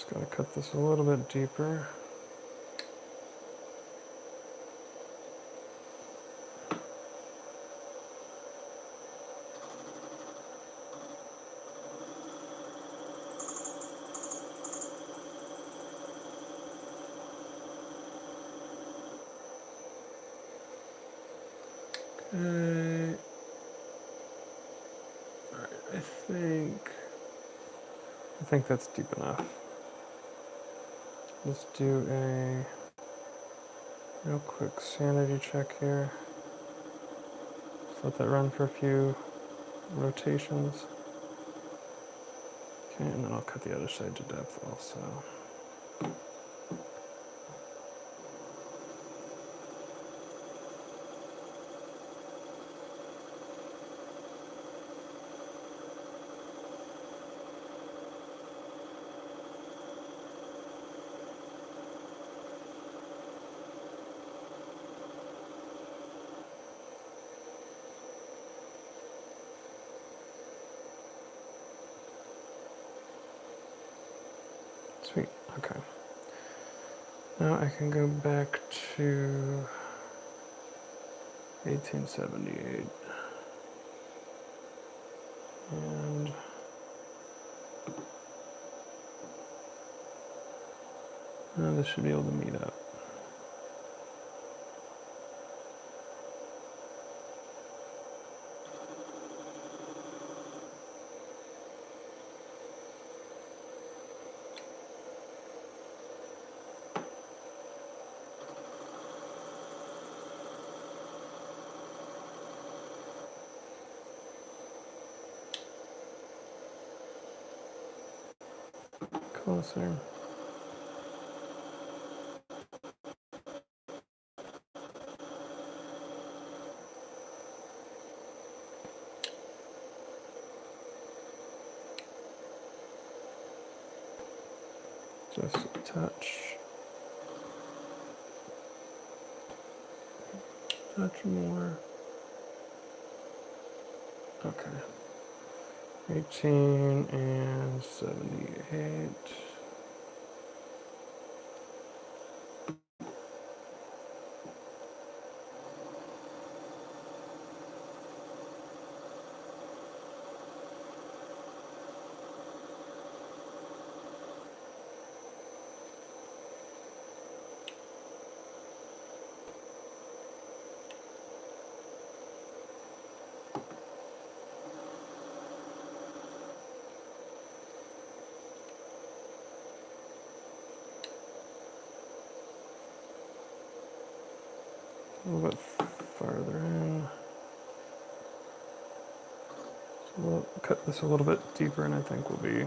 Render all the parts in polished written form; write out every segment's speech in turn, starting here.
Just gotta cut this a little bit deeper. Okay. Alright, I think that's deep enough. Let's do a real quick sanity check here. Just let that run for a few rotations. Okay, and then I'll cut the other side to depth also. Sweet, okay. Now I can go back to 1878. And this should be able to meet up. Closer. Just a touch. Touch more. Okay. 18 and 78. A little bit farther in. So we'll cut this a little bit deeper, and I think we'll be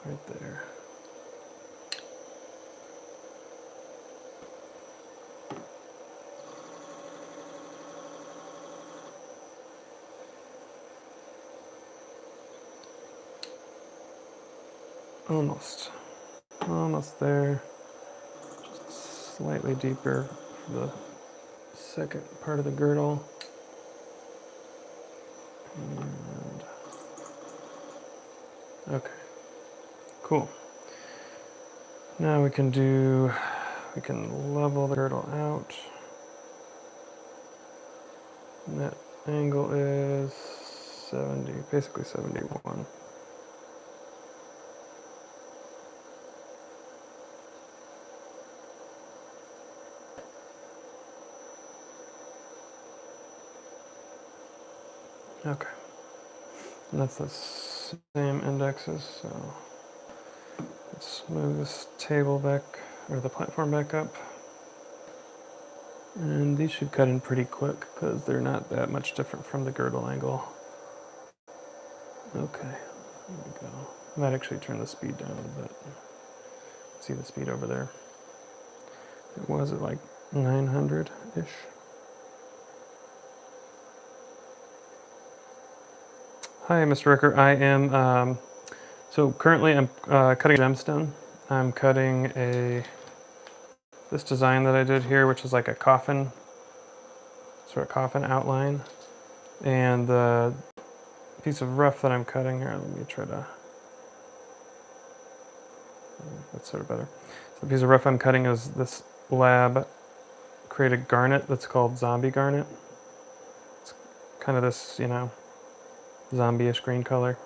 right there. Almost there. Just slightly deeper for the second part of the girdle. And okay, cool. Now we can level the girdle out. And that angle is 70, basically 71. Okay, and that's the same indexes, so let's move this table back, or the platform back up. And these should cut in pretty quick because they're not that much different from the girdle angle. Okay, there we go. I might actually turn the speed down a bit. See the speed over there. It was at like 900-ish. Hi, Mr. Ricker. I am, so currently I'm cutting a gemstone. I'm cutting this design that I did here, which is like a coffin, sort of coffin outline. And the piece of rough that I'm cutting here, let me try to That's sort of better. So the piece of rough I'm cutting is this lab created garnet that's called zombie garnet. It's kind of this, you know, zombie-ish green color,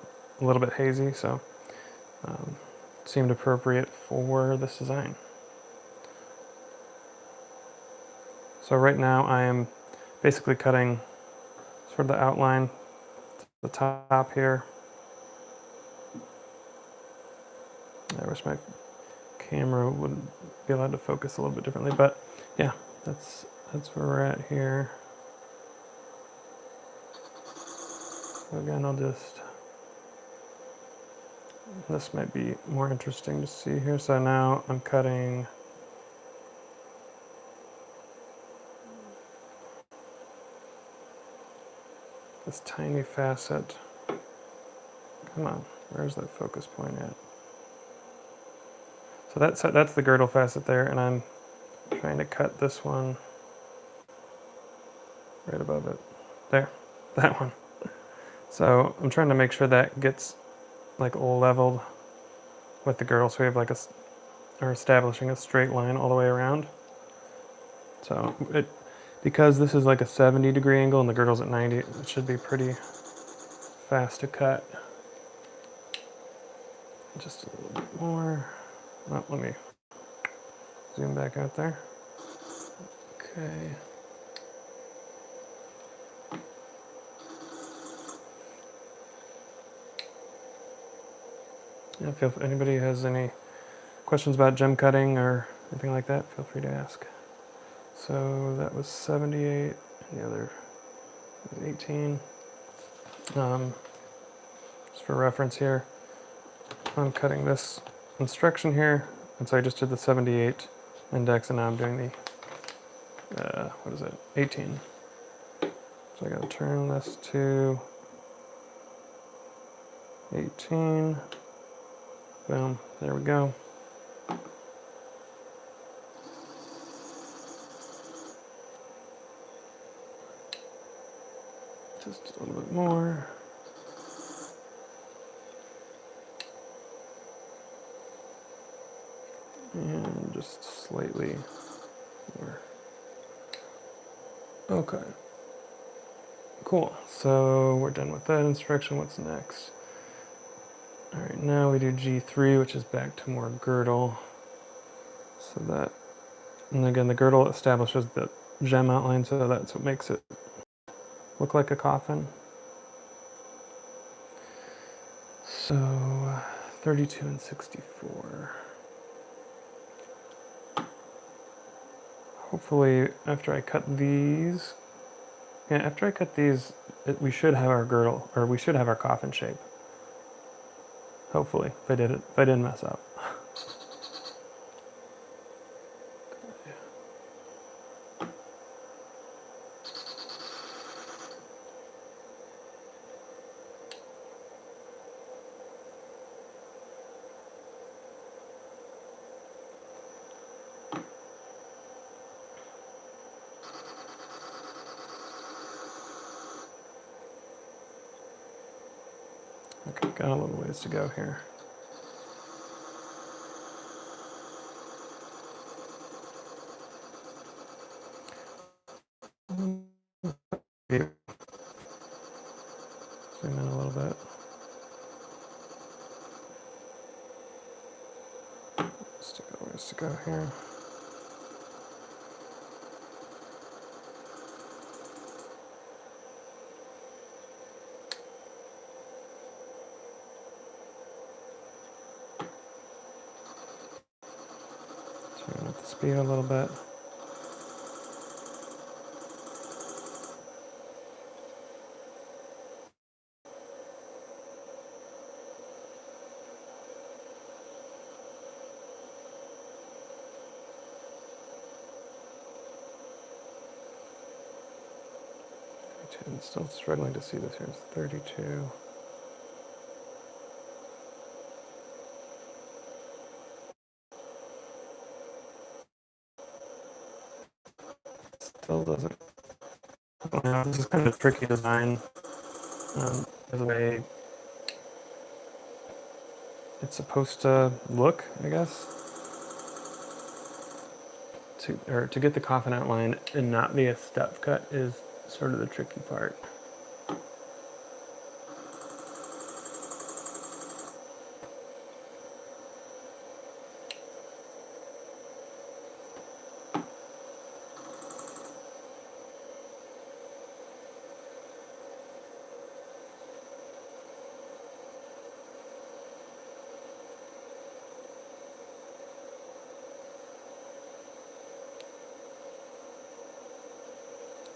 a little bit hazy, so it seemed appropriate for this design. So right now I am basically cutting sort of the outline, the top here. I wish my camera would be allowed to focus a little bit differently, but yeah, that's where we're at here. So again, this might be more interesting to see here. So now I'm cutting this tiny facet. Come on, where's that focus point at? So that's the girdle facet there, and I'm trying to cut this one right above it. There, that one. So I'm trying to make sure that gets like leveled with the girdle, so we have like or establishing a straight line all the way around. So because this is like a 70-degree angle and the girdle's at 90, it should be pretty fast to cut. Just a little bit more. Oh, let me zoom back out there. Okay. Yeah, if anybody has any questions about gem cutting or anything like that, feel free to ask. So that was 78, and the other was 18. Just for reference here, I'm cutting this instruction here, and so I just did the 78 index, and now I'm doing the, what is it, 18. So I gotta turn this to 18. Boom, there we go. Just a little bit more. And just slightly more. Okay. Cool. So we're done with that instruction. What's next? All right, now we do G3, which is back to more girdle. So that, and again, the girdle establishes the gem outline, so that's what makes it look like a coffin. So 32 and 64. Hopefully, after I cut these, we should have our girdle, or we should have our coffin shape. Hopefully, if I didn't mess up. Okay, got a little ways to go here. Zoom in a little bit. Still got ways to go here. Turn up the speed a little bit. I'm still struggling to see this. Here's 32. Still doesn't. This is kind of a tricky design. The way it's supposed to look, I guess. To get the coffin outline and not be a step cut is sort of the tricky part.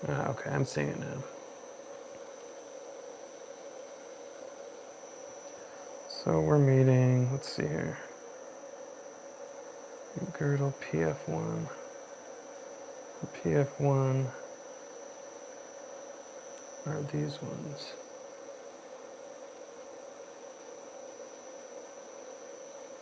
Okay, I'm seeing it now. So we're meeting, let's see here. Girdle PF1. The PF1 are these ones.